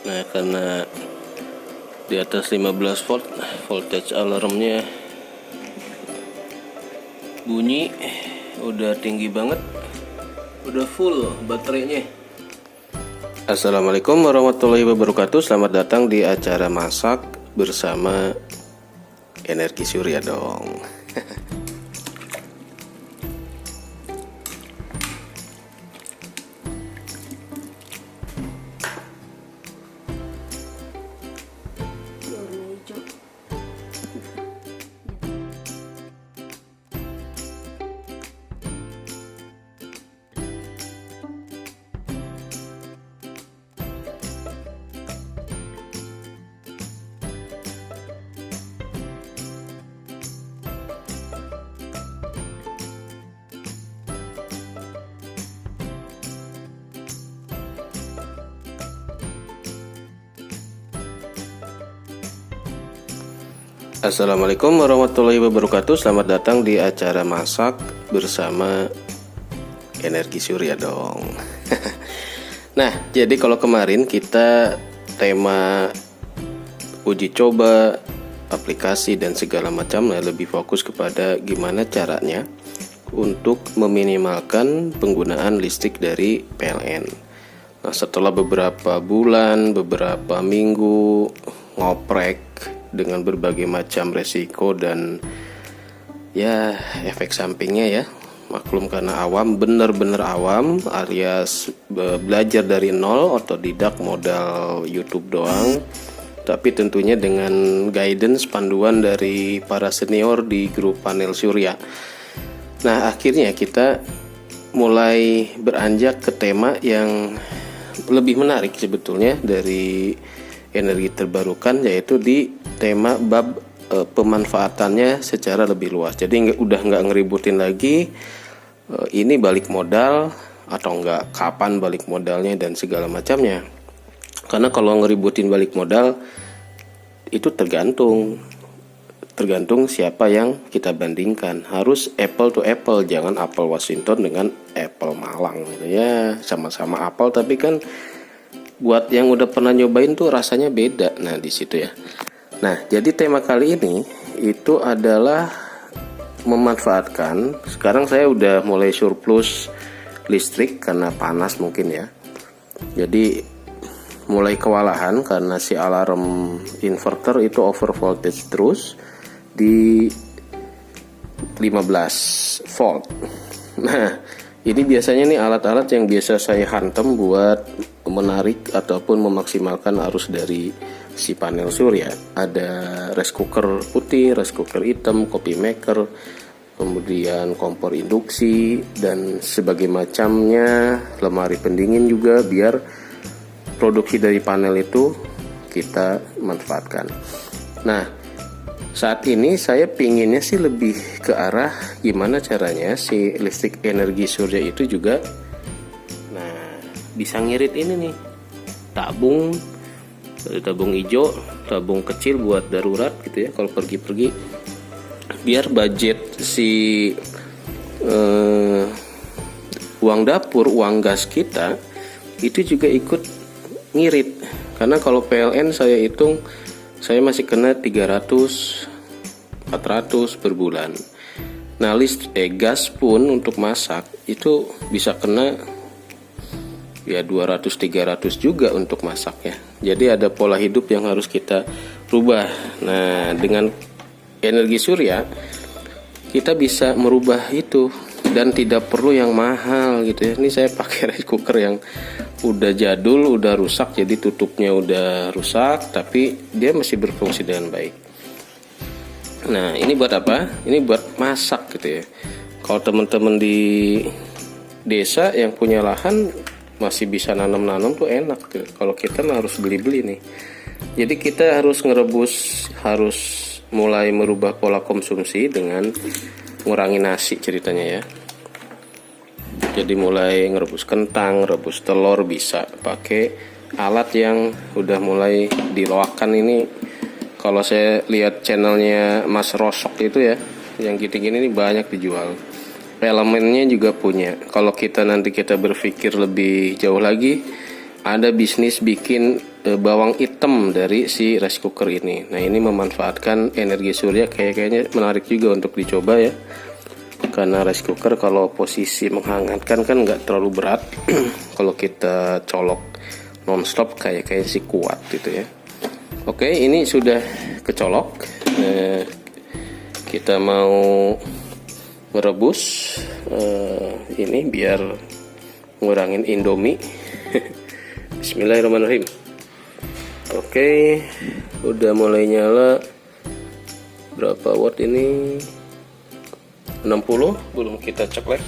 Nah, karena di atas 15 volt voltage alarmnya bunyi, udah tinggi banget, udah full baterainya. Assalamualaikum warahmatullahi wabarakatuh. Selamat datang di acara masak bersama Energi Surya dong. Assalamualaikum warahmatullahi wabarakatuh. Selamat datang di acara masak bersama Energi Surya dong. Nah, jadi kalau kemarin kita tema uji coba aplikasi dan segala macam, lebih fokus kepada gimana caranya untuk meminimalkan penggunaan listrik dari PLN. Nah, setelah beberapa bulan, beberapa minggu ngoprek dengan berbagai macam resiko dan ya efek sampingnya ya, maklum karena awam, bener-bener awam alias belajar dari nol, otodidak, modal YouTube doang, tapi tentunya dengan guidance, panduan dari para senior di grup panel surya. Nah, akhirnya kita mulai beranjak ke tema yang lebih menarik sebetulnya dari energi terbarukan, yaitu di tema bab pemanfaatannya secara lebih luas. Jadi udah nggak ngeributin lagi ini balik modal atau enggak, kapan balik modalnya dan segala macamnya. Karena kalau ngeributin balik modal itu tergantung siapa yang kita bandingkan. Harus apple to apple, jangan apple Washington dengan apple Malang gitu ya. Sama-sama apple tapi kan buat yang udah pernah nyobain tuh rasanya beda. Nah, di situ ya. Nah, jadi tema kali ini itu adalah memanfaatkan. Sekarang saya udah mulai surplus listrik karena panas mungkin ya. Jadi mulai kewalahan karena si alarm inverter itu over voltage terus di 15 volt. Nah, ini biasanya nih alat-alat yang biasa saya hantam buat menarik ataupun memaksimalkan arus dari si panel surya. Ada rice cooker putih, rice cooker hitam, coffee maker, kemudian kompor induksi dan sebagai macamnya, lemari pendingin juga, biar produksi dari panel itu kita manfaatkan. Nah, saat ini saya pinginnya sih lebih ke arah gimana caranya si listrik energi surya itu juga bisa ngirit ini nih, tabung hijau, tabung kecil buat darurat gitu ya, kalau pergi-pergi, biar budget si uang dapur, uang gas kita itu juga ikut ngirit. Karena kalau PLN saya hitung, saya masih kena 300-400 per bulan. Nah, gas pun untuk masak itu bisa kena ya 200-300 juga untuk masaknya. Jadi ada pola hidup yang harus kita rubah. Nah, dengan energi surya kita bisa merubah itu dan tidak perlu yang mahal gitu ya. Ini saya pakai rice cooker yang udah jadul, udah rusak, jadi tutupnya udah rusak, tapi dia masih berfungsi dengan baik. Nah, ini buat apa? Ini buat masak gitu ya. Kalau teman-teman di desa yang punya lahan masih bisa nanam-nanam tuh enak tuh. Kalau kita mah harus beli-beli nih. Jadi kita harus harus mulai merubah pola konsumsi dengan mengurangi nasi ceritanya ya. Jadi mulai ngerebus kentang, rebus telur, bisa pakai alat yang udah mulai diloakan ini. Kalau saya lihat channelnya Mas Rosok itu ya, yang gini-gini ini banyak dijual. Elemennya juga punya. Kalau kita nanti berpikir lebih jauh lagi, ada bisnis bikin bawang hitam dari si rice cooker ini. Nah, ini memanfaatkan energi surya, kayaknya menarik juga untuk dicoba ya. Karena rice cooker kalau posisi menghangatkan kan nggak terlalu berat. Kalau kita colok nonstop kayaknya sih kuat gitu ya. Oke, ini sudah kecolok. Kita mau merebus ini biar ngurangin Indomie. Bismillahirrahmanirrahim. Oke, udah mulai nyala. Berapa watt ini? 60, belum kita ceklek.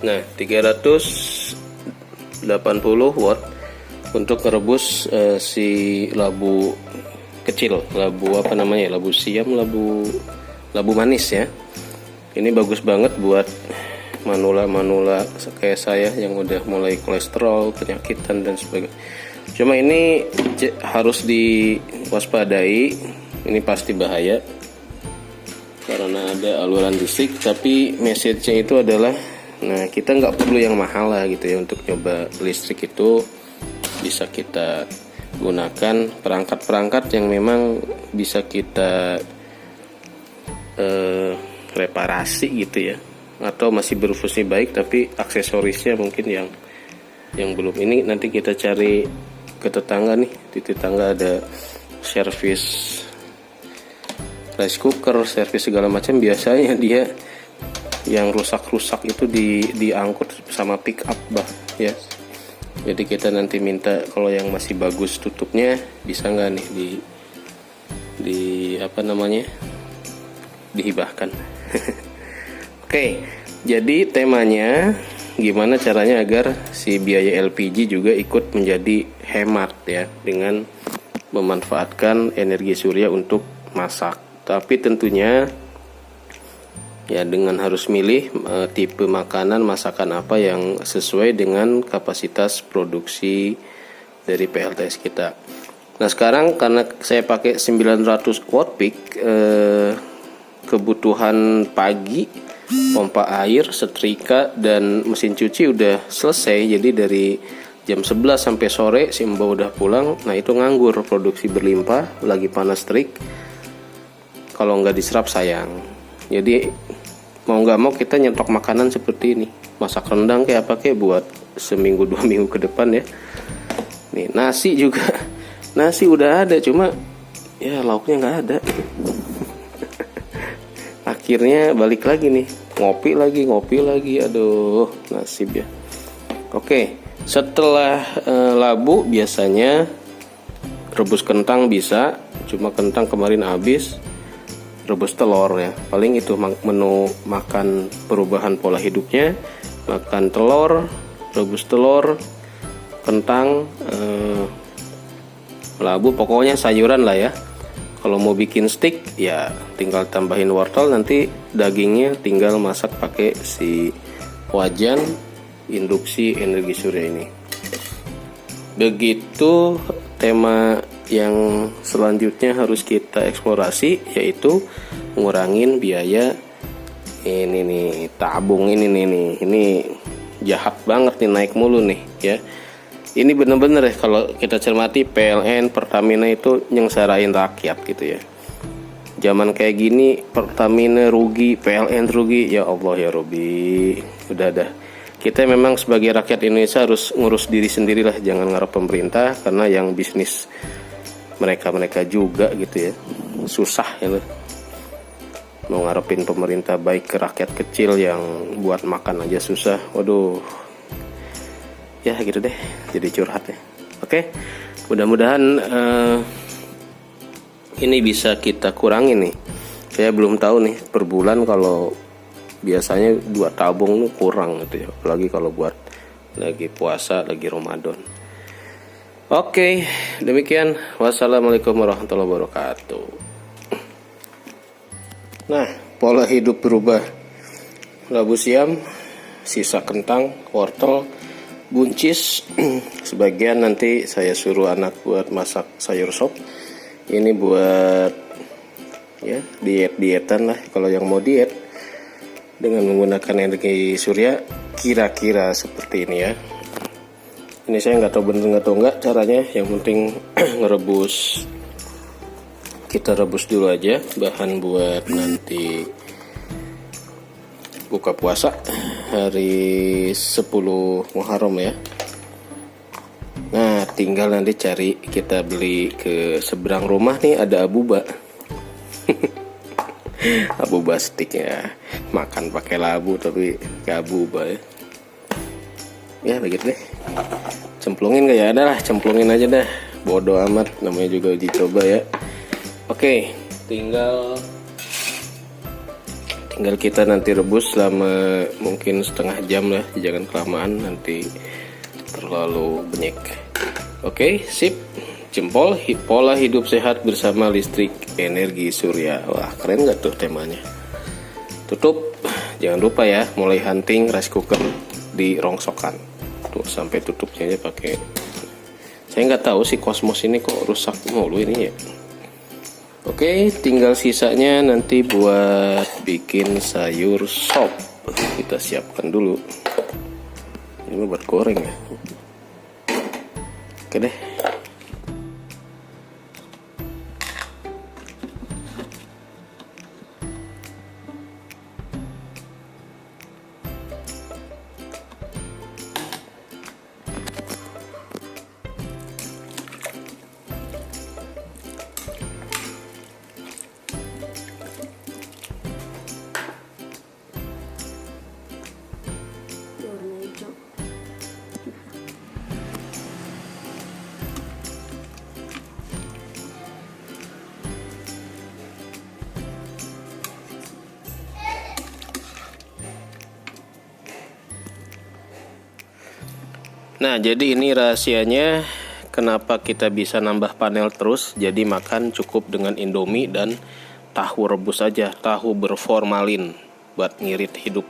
Nah, 380 watt untuk merebus si labu kecil, labu apa namanya? Labu siam, labu manis ya. Ini bagus banget buat manula-manula kayak saya yang udah mulai kolesterol, penyakitan dan sebagainya. Cuma ini harus diwaspadai, ini pasti bahaya karena ada aluran listrik. Tapi message-nya itu adalah, nah kita nggak perlu yang mahal lah gitu ya untuk coba listrik. Itu bisa kita gunakan perangkat-perangkat yang memang bisa kita reparasi gitu ya, atau masih berfungsi baik tapi aksesorisnya mungkin yang belum. Ini nanti kita cari ke tetangga nih, di tetangga ada servis rice cooker, servis segala macam. Biasanya dia yang rusak-rusak itu diangkut sama pick up bah ya. Jadi kita nanti minta kalau yang masih bagus tutupnya bisa nggak nih di apa namanya, dihibahkan. Oke, jadi temanya gimana caranya agar si biaya LPG juga ikut menjadi hemat ya, dengan memanfaatkan energi surya untuk masak. Tapi tentunya ya dengan harus milih tipe makanan, masakan apa yang sesuai dengan kapasitas produksi dari PLTS kita. Nah, sekarang karena saya pakai 900 watt peak, kebutuhan pagi, pompa air, setrika, dan mesin cuci udah selesai. Jadi dari jam 11 sampai sore si Mbak udah pulang. Nah, itu nganggur, produksi berlimpah, lagi panas terik. Kalau nggak diserap sayang. Jadi mau nggak mau kita nyetok makanan seperti ini. Masak rendang kayak apa kayak buat seminggu 2 minggu ke depan ya. Nih, nasi juga. Nasi udah ada, cuma ya lauknya nggak ada. Akhirnya balik lagi nih, ngopi lagi, aduh nasib ya. Oke, setelah labu biasanya rebus kentang bisa, cuma kentang kemarin habis. Rebus telur ya, paling itu menu makan perubahan pola hidupnya. Makan telur, rebus telur, kentang, labu, pokoknya sayuran lah ya. Kalau mau bikin steak ya tinggal tambahin wortel, nanti dagingnya tinggal masak pakai si wajan induksi energi surya ini. Begitu tema yang selanjutnya harus kita eksplorasi, yaitu ngurangin biaya ini nih, tabung ini nih. Ini jahat banget nih, naik mulu nih ya. Ini bener-bener ya kalau kita cermati, PLN, Pertamina itu nyengsarain rakyat gitu ya. Zaman kayak gini Pertamina rugi, PLN rugi, ya Allah ya Robi. Udah dah. Kita memang sebagai rakyat Indonesia harus ngurus diri sendirilah, jangan ngarep pemerintah, karena yang bisnis mereka juga gitu ya. Susah ya loh. Mau ngarepin pemerintah baik ke rakyat kecil yang buat makan aja susah. Waduh. Ya gitu deh, jadi curhat ya. Oke, mudah-mudahan ini bisa kita kurangi nih. Saya belum tahu nih per bulan, kalau biasanya 2 tabung nih kurang gitu ya, apalagi kalau buat lagi puasa, lagi Ramadan. Oke, demikian. Wassalamualaikum warahmatullahi wabarakatuh. Nah, pola hidup berubah. Labu siam, sisa kentang, wortel, buncis. Sebagian nanti saya suruh anak buat masak sayur sop. Ini buat ya diet-dietan lah, kalau yang mau diet dengan menggunakan energi surya, kira-kira seperti ini ya. Ini saya nggak tahu bener atau enggak caranya, yang penting ngerebus. Kita rebus dulu aja bahan buat nanti buka puasa hari 10 Muharram ya. Nah, tinggal nanti cari, kita beli ke seberang rumah nih ada abuba. Abuba stick ya. Makan pakai labu tapi ke abuba ya. Ya begitu deh. Cemplungin gak ya? Ada lah, cemplungin aja dah. Bodoh amat, namanya juga uji coba ya. Oke, tinggal kita nanti rebus selama mungkin setengah jam lah, jangan kelamaan nanti terlalu banyak. Oke, sip. Jempol, pola hidup sehat bersama listrik energi surya. Wah, keren gak tuh temanya? Tutup, jangan lupa ya, mulai hunting rice cooker di rongsokan. Tuh sampai tutupnya aja pakai. Saya nggak tahu si Cosmos ini kok rusak mulu ini ya. Oke, tinggal sisanya nanti buat bikin sayur sop. Kita siapkan dulu. Ini mah buat goreng ya. Oke deh. Nah, jadi ini rahasianya kenapa kita bisa nambah panel terus. Jadi makan cukup dengan Indomie dan tahu rebus aja, tahu berformalin buat ngirit hidup.